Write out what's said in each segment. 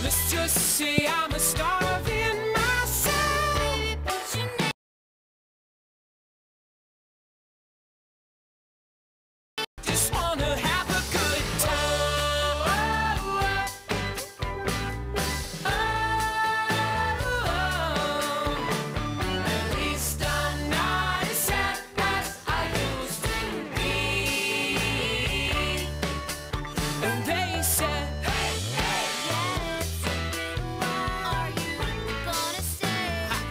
Let's just say I'm a starving myself. Just wanna have a good time. At least I'm not as sad as I used to be. And they said,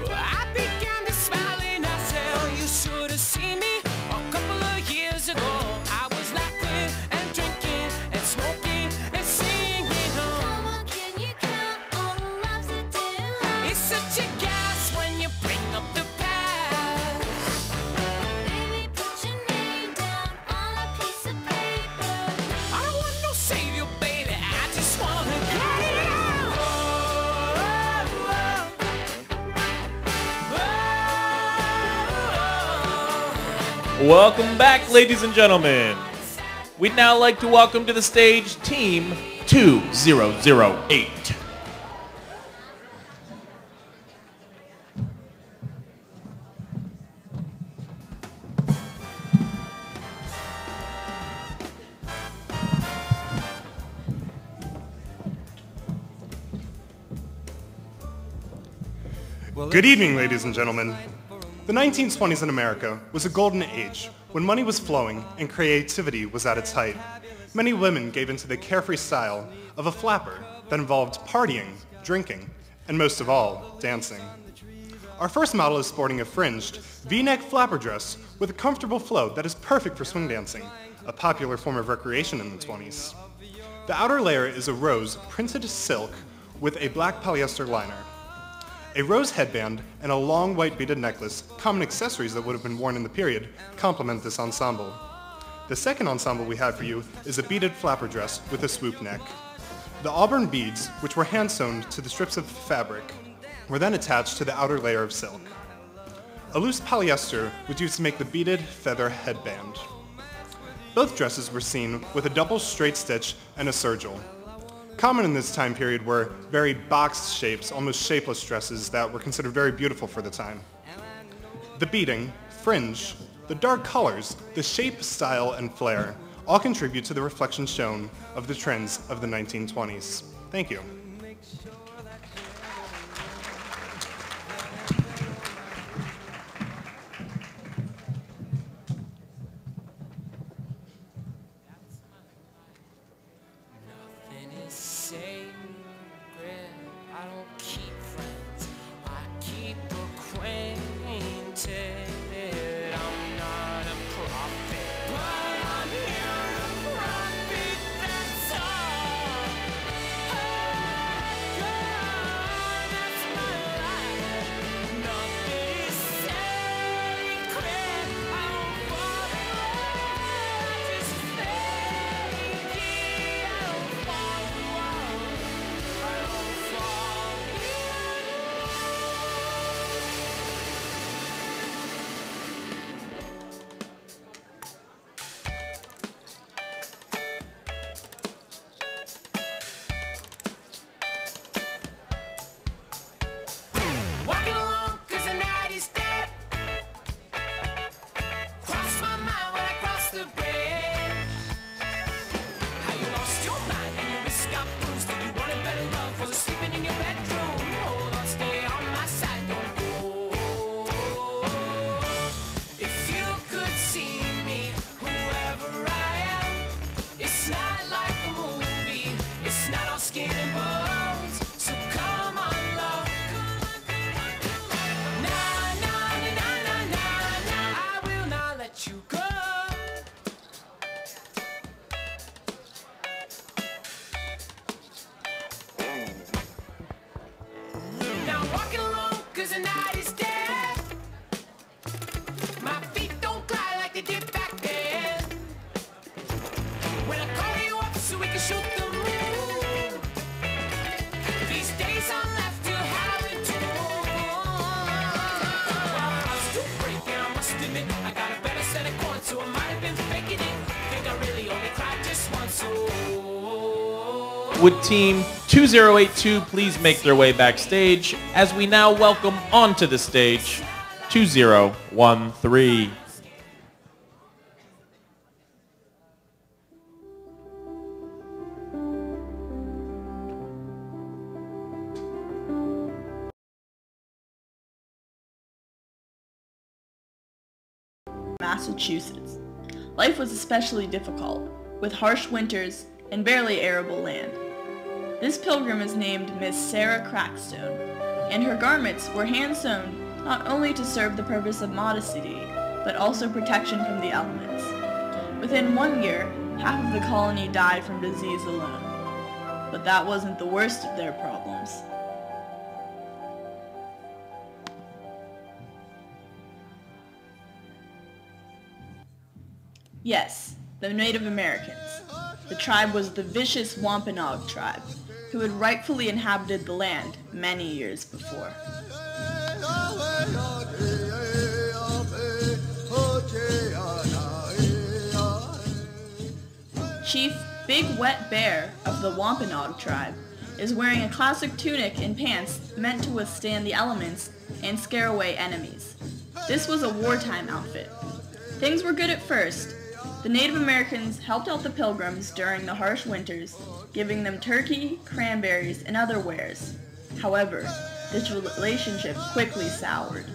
I began to smile and I said, you should have seen me a couple of years ago. I was laughing and drinking and smoking and singing. Come on, can you count all the loves that didn't last? It's such a gas when you bring up the past. Baby, put your name down on a piece of paper. I don't want no savior, baby. I just want to get it out. Welcome back, ladies and gentlemen. We'd now like to welcome to the stage Team 2008. Good evening, ladies and gentlemen. The 1920s in America was a golden age when money was flowing and creativity was at its height. Many women gave into the carefree style of a flapper that involved partying, drinking, and most of all, dancing. Our first model is sporting a fringed V-neck flapper dress with a comfortable flow that is perfect for swing dancing, a popular form of recreation in the 20s. The outer layer is a rose printed silk with a black polyester liner. A rose headband and a long white beaded necklace, common accessories that would have been worn in the period, complement this ensemble. The second ensemble we have for you is a beaded flapper dress with a swoop neck. The auburn beads, which were hand-sewn to the strips of fabric, were then attached to the outer layer of silk. A loose polyester was used to make the beaded feather headband. Both dresses were seen with a double straight stitch and a sergel. Common in this time period were very boxed shapes, almost shapeless dresses that were considered very beautiful for the time. The beading, fringe, the dark colors, the shape, style, and flair all contribute to the reflection shown of the trends of the 1920s. Thank you. Nothing is sacred. I don't keep friends. I keep acquainted. I'm not a prophet, but I'm here to profit. That's all. Oh, God, that's my life. Nothing is sacred. I don't fall in love. I just fake it. I don't fall in love. I don't fall in walking along 'cause the night is dead. Cross my mind when I cross the bridge. How you lost your mind and your wrist got bruised. Did you want a better love? Was it sleeping in your bedroom? Hold on, stay on my side, don't go. If you could see me, whoever I am, it's not like a movie. It's not all skin and bones. So come on, love. Nah, nah, nah, nah, nah, nah, nah. I will not let you go. Now I'm walking along 'cause the night is dead. My feet don't glide like they did back then. When I call you up so we can shoot the moon. These days I'm left to have it too. Well, I was too breaking, I must admit. I got a better set of chords, so I might have been faking it. Think I really only cried just once. Oh. Would Team 2082 please make their way backstage as we now welcome onto the stage 2013. Massachusetts. Life was especially difficult, with harsh winters and barely arable land. This pilgrim is named Miss Sarah Crackstone, and her garments were hand-sewn not only to serve the purpose of modesty, but also protection from the elements. Within 1 year, half of the colony died from disease alone. But that wasn't the worst of their problems. Yes, the Native Americans. The tribe was the vicious Wampanoag tribe, who had rightfully inhabited the land many years before. Chief Big Wet Bear of the Wampanoag tribe is wearing a classic tunic and pants meant to withstand the elements and scare away enemies. This was a wartime outfit. Things were good at first. The Native Americans helped out the Pilgrims during the harsh winters, giving them turkey, cranberries, and other wares. However, this relationship quickly soured.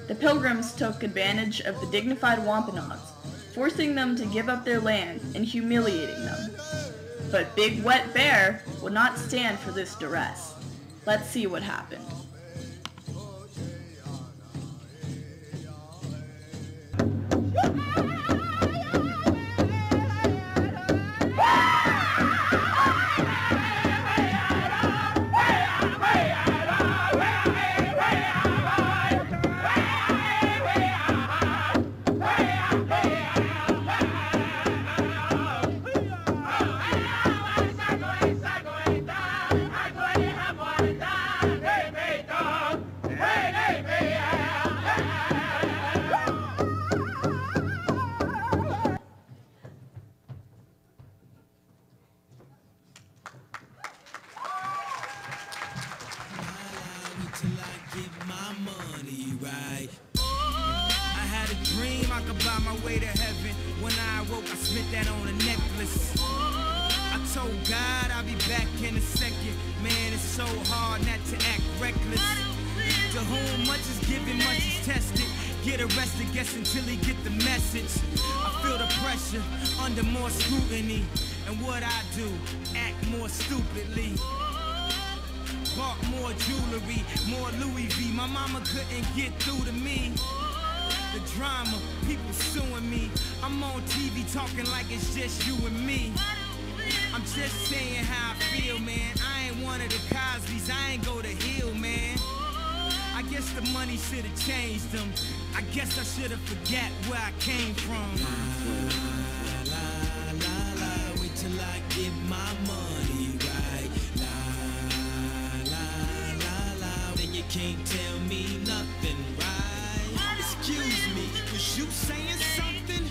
The Pilgrims took advantage of the dignified Wampanoags, forcing them to give up their land and humiliating them. But Big Wet Bear would not stand for this duress. Let's see what happened. Till I get my money right. I had a dream I could buy my way to heaven. When I awoke, I spent that on a necklace. I told God I'll be back in a second. Man, it's so hard not to act reckless. To whom much is given, much is tested. Get arrested, guess until he get the message. I feel the pressure under more scrutiny. And what I do, act more stupidly. Bought more jewelry, more Louis V. My mama couldn't get through to me. The drama, people suing me. I'm on TV talking like it's just you and me. I'm just saying how I feel, man. I ain't one of the Cosbys, I ain't go to Hill, man. I guess the money should have changed them. I guess I should have forgot where I came from. La, la, la, la, wait till I get my money right. You can't tell me nothing, right? Excuse me, was you saying something?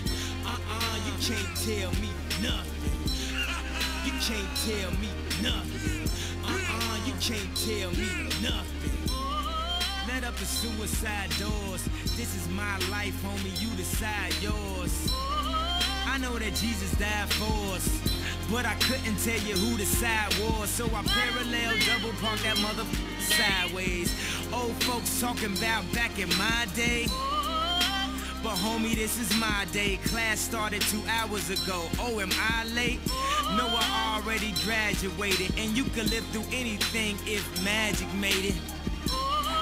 You can't tell me nothing. You can't tell me nothing. You can't tell me nothing. Let up the suicide doors. This is my life, homie, you decide yours. I know that Jesus died for us, but I couldn't tell you who the side was. So I parallel double park that motherfucker sideways. Old folks talking about back in my day. But homie, this is my day. Class started 2 hours ago. Oh, am I late? No, I already graduated. And you can live through anything if magic made it.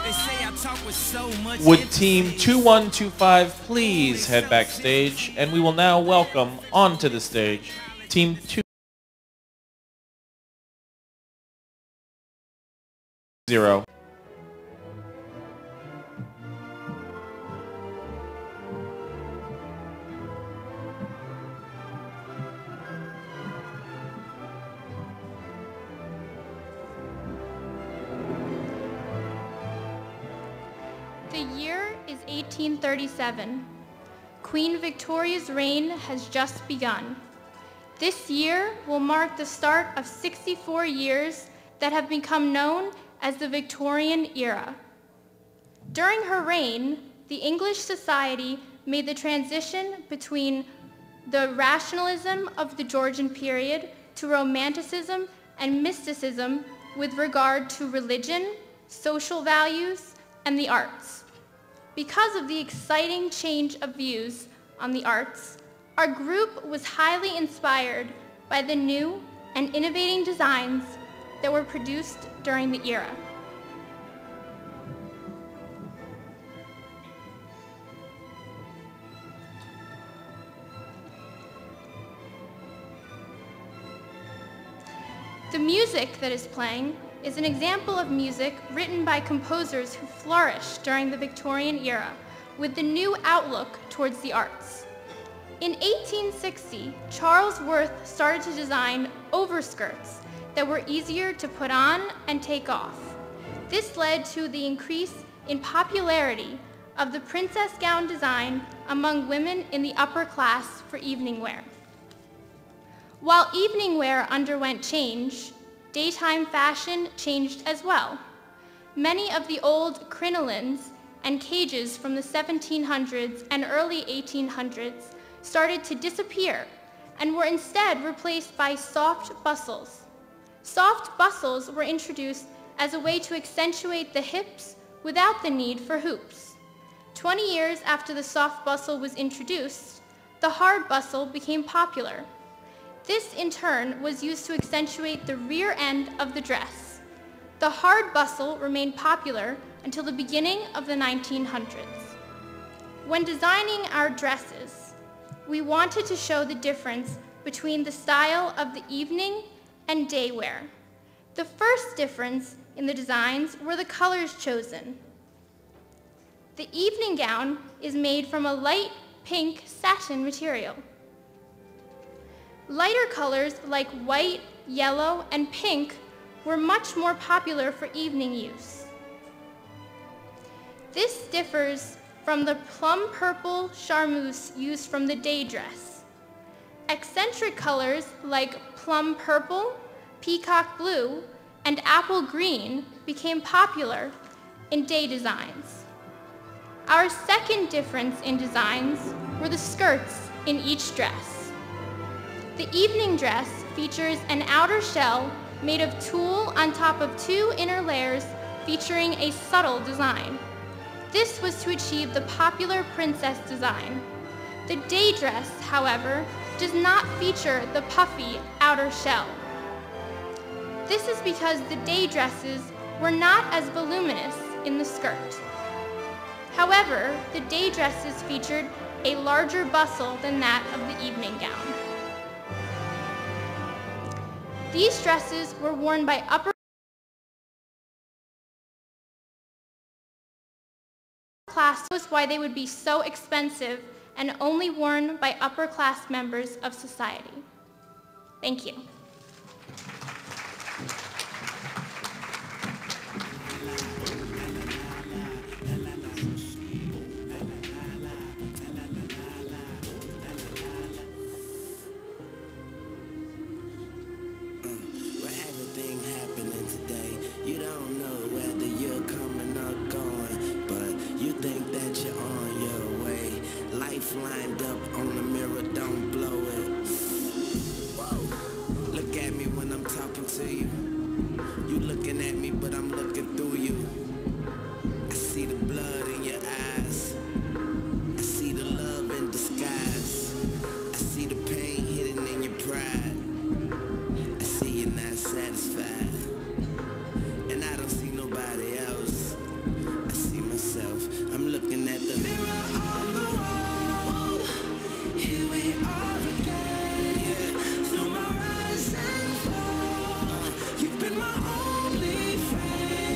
They say I talk with so much. Would Team 2125 please head backstage, and we will now welcome onto the stage Team 20. The year is 1837. Queen Victoria's reign has just begun. This year will mark the start of 64 years that have become known as the Victorian era. During her reign, the English society made the transition between the rationalism of the Georgian period to romanticism and mysticism with regard to religion, social values, and the arts. Because of the exciting change of views on the arts, our group was highly inspired by the new and innovating designs that were produced during the era. The music that is playing is an example of music written by composers who flourished during the Victorian era with the new outlook towards the arts. In 1860, Charles Worth started to design overskirts that were easier to put on and take off. This led to the increase in popularity of the princess gown design among women in the upper class for evening wear. While evening wear underwent change, daytime fashion changed as well. Many of the old crinolines and cages from the 1700s and early 1800s started to disappear and were instead replaced by soft bustles. Soft bustles were introduced as a way to accentuate the hips without the need for hoops. 20 years after the soft bustle was introduced, the hard bustle became popular. This, in turn, was used to accentuate the rear end of the dress. The hard bustle remained popular until the beginning of the 1900s. When designing our dresses, we wanted to show the difference between the style of the evening and day wear. The first difference in the designs were the colors chosen. The evening gown is made from a light pink satin material. Lighter colors like white, yellow, and pink were much more popular for evening use. This differs from the plum purple charmeuse used from the day dress. Eccentric colors like plum purple, peacock blue, and apple green became popular in day designs. Our second difference in designs were the skirts in each dress. The evening dress features an outer shell made of tulle on top of two inner layers featuring a subtle design. This was to achieve the popular princess design. The day dress, however, does not feature the puffy outer shell. This is because the day dresses were not as voluminous in the skirt. However, the day dresses featured a larger bustle than that of the evening gown. These dresses were worn by upper class. That was why they would be so expensive and only worn by upper class members of society. Thank you. Lined up on the mirror, don't blow it. Whoa. Look at me when I'm talking to you. You looking at me, but I'm looking through you. I see the blood in your eyes. I see the love in disguise. I see the pain hidden in your pride. I see you're not satisfied. And I don't see nobody else. I see myself. I'm looking at the mirror on the wall. Here we are again, through my rise and fall. You've been my only friend.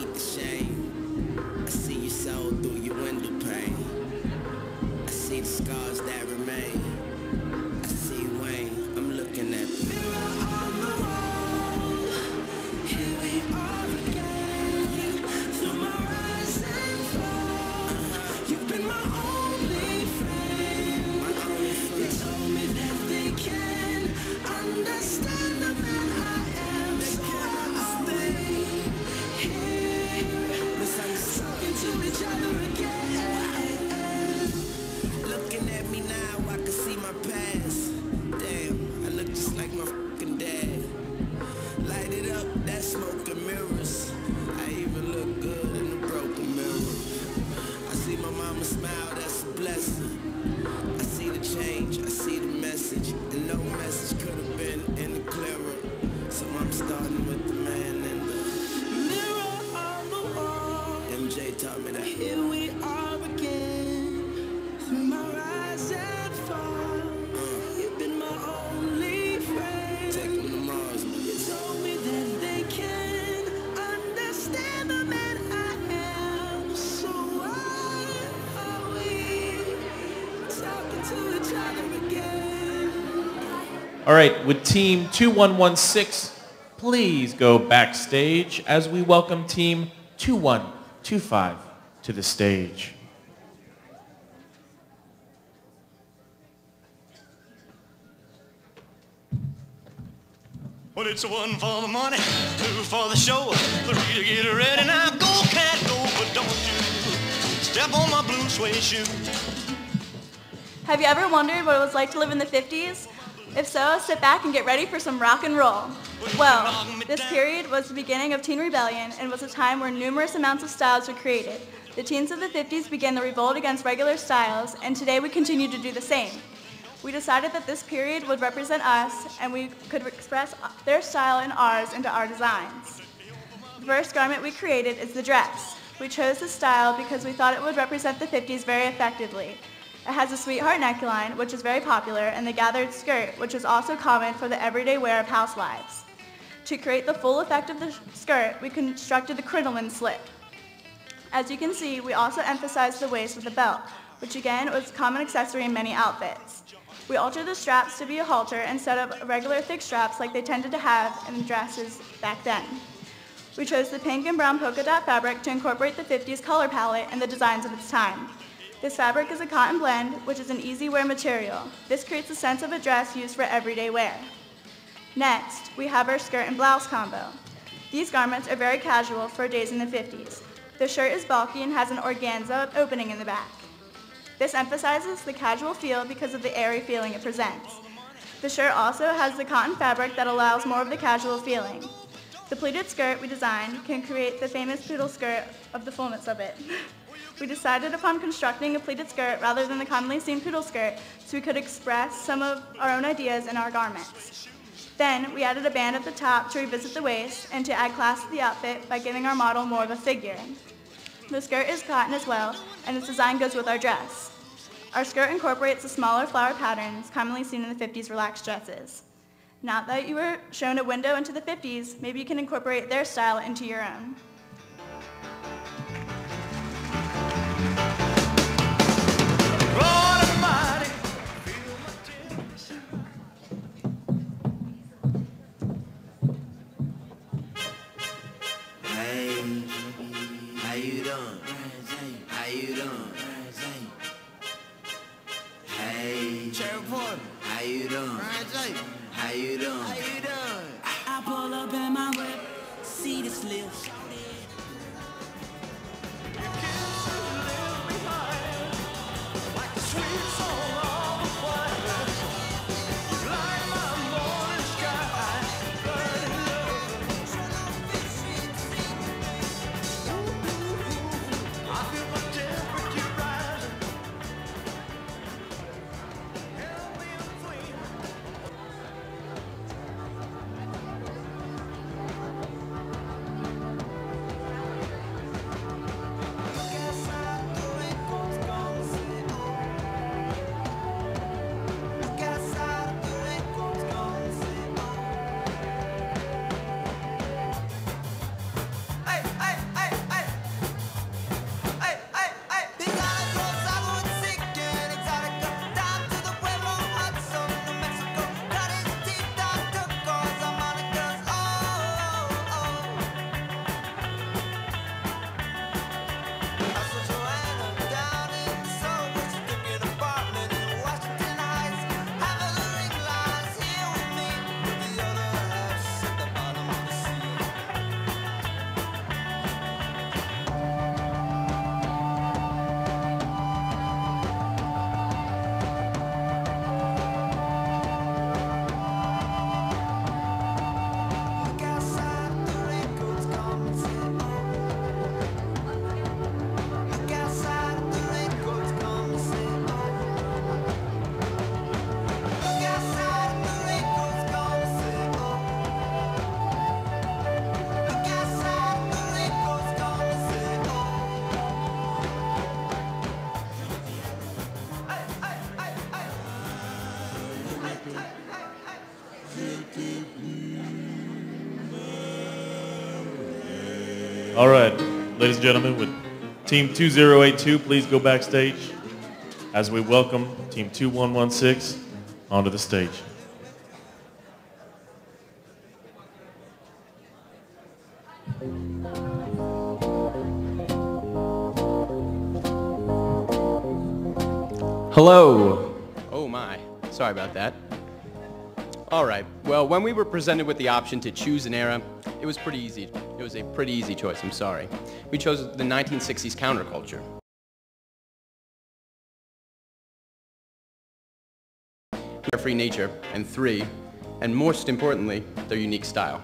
beneath the shame. I see your soul through your window pane. I see the scars that remain. I see Wayne, I'm looking at the mirror on the wall. Here we are again, through my rise and fall. You've been my only friend. They told me that they can understand the man I am. So I'll stay here. Talking to each other again. Looking at me now, I can see my past. Damn, I look just like my fucking dad. Light it up, that smoke and mirrors. I even look good in a broken mirror. I see my mama smile, that's a blessing. I see the change, I see the message. And no message could have been any clearer. So I'm starting with the man in the mirror on the wall. MJ taught me that. Here we are again, through my rise and fall. You've been my only friend. Take me to Mars. You told me that they can understand the man I am. So why are we talking to each other again? All right, would Team 2116 please go backstage as we welcome Team 2125 to the stage. Well, it's one for the money, two for the show, three to get ready. Now go, cat, go, but don't you step on my blue suede shoe. Have you ever wondered what it was like to live in the 50s? If so, sit back and get ready for some rock and roll. Well, this period was the beginning of teen rebellion and was a time where numerous amounts of styles were created. The teens of the 50s began the revolt against regular styles, and today we continue to do the same. We decided that this period would represent us, and we could express their style and ours into our designs. The first garment we created is the dress. We chose this style because we thought it would represent the 50s very effectively. It has a sweetheart neckline, which is very popular, and the gathered skirt, which is also common for the everyday wear of housewives. To create the full effect of the skirt, we constructed the crinoline slip. As you can see, we also emphasized the waist with a belt, which again was a common accessory in many outfits. We altered the straps to be a halter instead of regular thick straps like they tended to have in dresses back then. We chose the pink and brown polka dot fabric to incorporate the 50s color palette and the designs of its time. This fabric is a cotton blend, which is an easy wear material. This creates a sense of a dress used for everyday wear. Next, we have our skirt and blouse combo. These garments are very casual for days in the 50s. The shirt is bulky and has an organza opening in the back. This emphasizes the casual feel because of the airy feeling it presents. The shirt also has the cotton fabric that allows more of the casual feeling. The pleated skirt we designed can create the famous poodle skirt of the fullness of it. We decided upon constructing a pleated skirt rather than the commonly seen poodle skirt so we could express some of our own ideas in our garments. Then we added a band at the top to revisit the waist and to add class to the outfit by giving our model more of a figure. The skirt is cotton as well, and its design goes with our dress. Our skirt incorporates the smaller flower patterns commonly seen in the 50s relaxed dresses. Now that you were shown a window into the 50s, maybe you can incorporate their style into your own. How you doing? How you doing? Hey, how you doing? How you doing? I pull up in my whip, see this little All right, ladies and gentlemen, would Team 2082 please go backstage as we welcome Team 2116 onto the stage. Hello. Oh my, sorry about that. All right, well, when we were presented with the option to choose an era, it was pretty easy. It was a pretty easy choice, I'm sorry. We chose the 1960s counterculture. Their free nature, and 3, and most importantly, their unique style.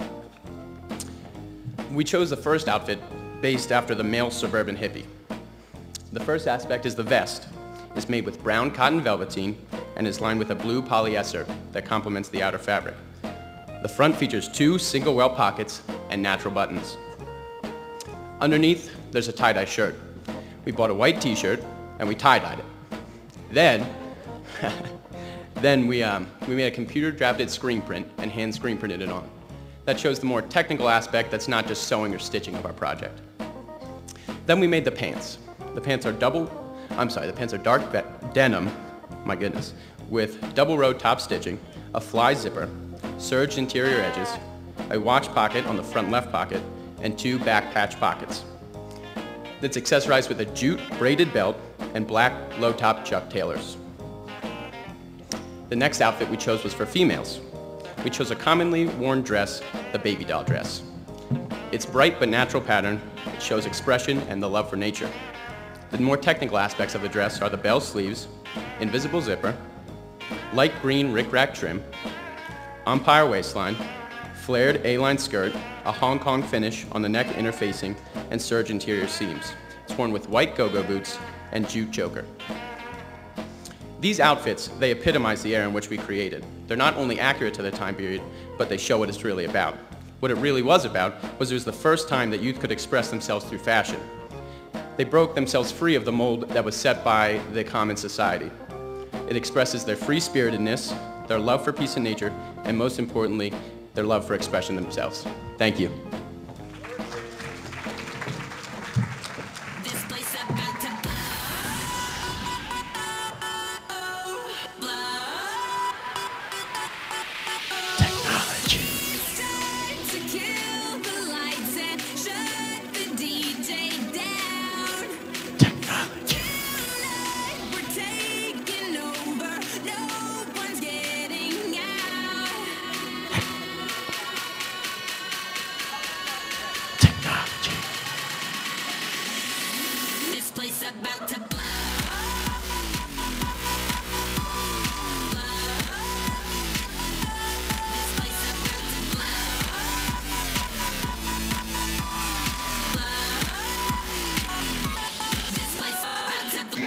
We chose the first outfit based after the male suburban hippie. The first aspect is the vest. It's made with brown cotton velveteen and is lined with a blue polyester that complements the outer fabric. The front features 2 single welt pockets and natural buttons. Underneath, there's a tie-dye shirt. We bought a white t-shirt and we tie-dyed it. Then we made a computer-drafted screen print and hand screen printed it on. That shows the more technical aspect that's not just sewing or stitching of our project. Then we made the pants. The pants are dark denim, my goodness, with double row top stitching, a fly zipper, serged interior edges, a watch pocket on the front left pocket, and 2 back patch pockets. It's accessorized with a jute braided belt and black low top Chuck Taylors. The next outfit we chose was for females. We chose a commonly worn dress, the baby doll dress. Its bright but natural pattern shows expression and the love for nature. The more technical aspects of the dress are the bell sleeves, invisible zipper, light green rickrack trim, umpire waistline, flared A-line skirt, a Hong Kong finish on the neck interfacing, and serge interior seams. It's worn with white go-go boots and jute choker. These outfits, they epitomize the era in which we created. They're not only accurate to the time period, but they show what it's really about. What it really was about was it was the first time that youth could express themselves through fashion. They broke themselves free of the mold that was set by the common society. It expresses their free-spiritedness, their love for peace and nature, and most importantly, their love for expression themselves. Thank you. This place about to blow. Technology. Time to kill the lights and shut the DJ down. Technology. Tonight we're taking over. No one's getting out. Technology. This place about to blow. This place about to blow. This place about to blow.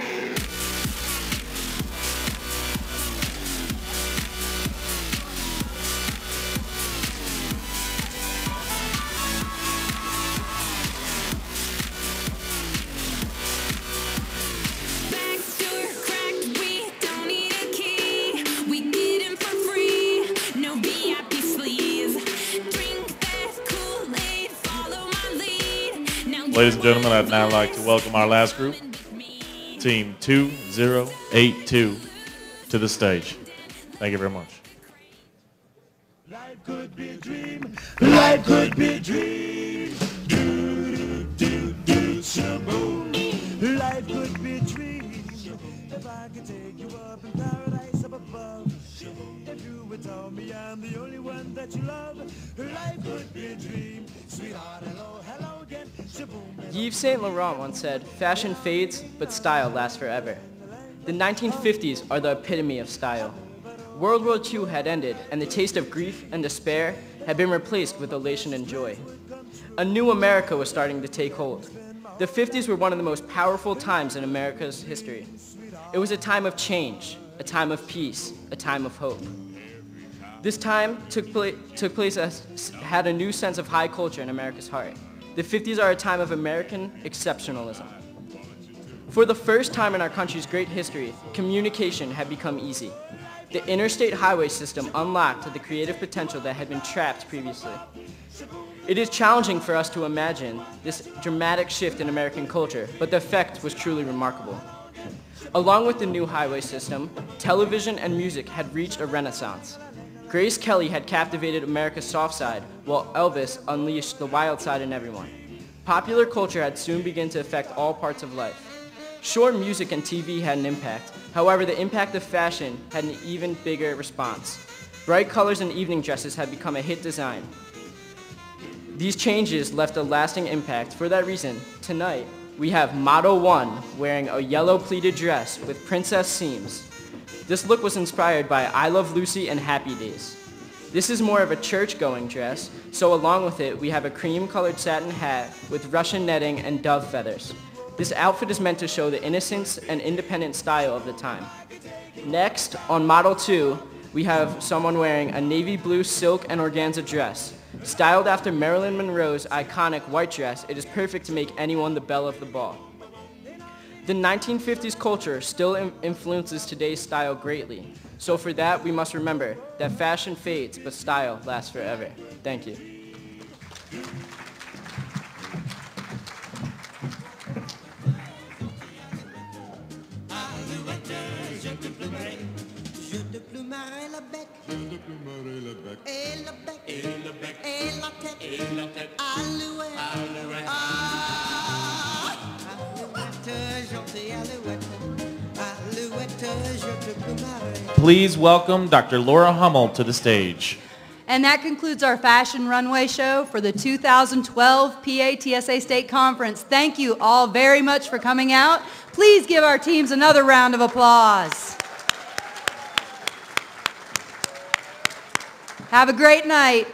Back door cracked, we don't need a key. We get in for free, no VIP sleeves. Drink that Kool-Aid, follow my lead. Now Ladies and gentlemen, I'd now like to welcome our last group, Team 2082, to the stage. Thank you very much. Life could be a dream. Life could be a dream. Do, do, do, shaboom. Life could be a dream. If I could take you up in paradise up above. If you would tell me I'm the only one that you love. Life could be a dream. Sweetheart, hello, hello again. Shaboom. Yves Saint Laurent once said, "Fashion fades, but style lasts forever." The 1950s are the epitome of style. World War II had ended, and the taste of grief and despair had been replaced with elation and joy. A new America was starting to take hold. The 50s were one of the most powerful times in America's history. It was a time of change, a time of peace, a time of hope. This time had a new sense of high culture in America's heart. The 50s are a time of American exceptionalism. For the first time in our country's great history, communication had become easy. The interstate highway system unlocked the creative potential that had been trapped previously. It is challenging for us to imagine this dramatic shift in American culture, but the effect was truly remarkable. Along with the new highway system, television and music had reached a renaissance. Grace Kelly had captivated America's soft side, while Elvis unleashed the wild side in everyone. Popular culture had soon begun to affect all parts of life. Sure, music and TV had an impact. However, the impact of fashion had an even bigger response. Bright colors and evening dresses had become a hit design. These changes left a lasting impact. For that reason, tonight, we have Model 1 wearing a yellow pleated dress with princess seams. This look was inspired by I Love Lucy and Happy Days. This is more of a church-going dress, so along with it, we have a cream-colored satin hat with Russian netting and dove feathers. This outfit is meant to show the innocence and independent style of the time. Next, on Model 2, we have someone wearing a navy blue silk and organza dress. Styled after Marilyn Monroe's iconic white dress, it is perfect to make anyone the belle of the ball. The 1950s culture still influences today's style greatly. So for that, we must remember that fashion fades, but style lasts forever. Thank you. Please welcome Dr. Laura Hummel to the stage. And that concludes our Fashion Runway show for the 2012 PA-TSA State Conference. Thank you all very much for coming out. Please give our teams another round of applause. Have a great night.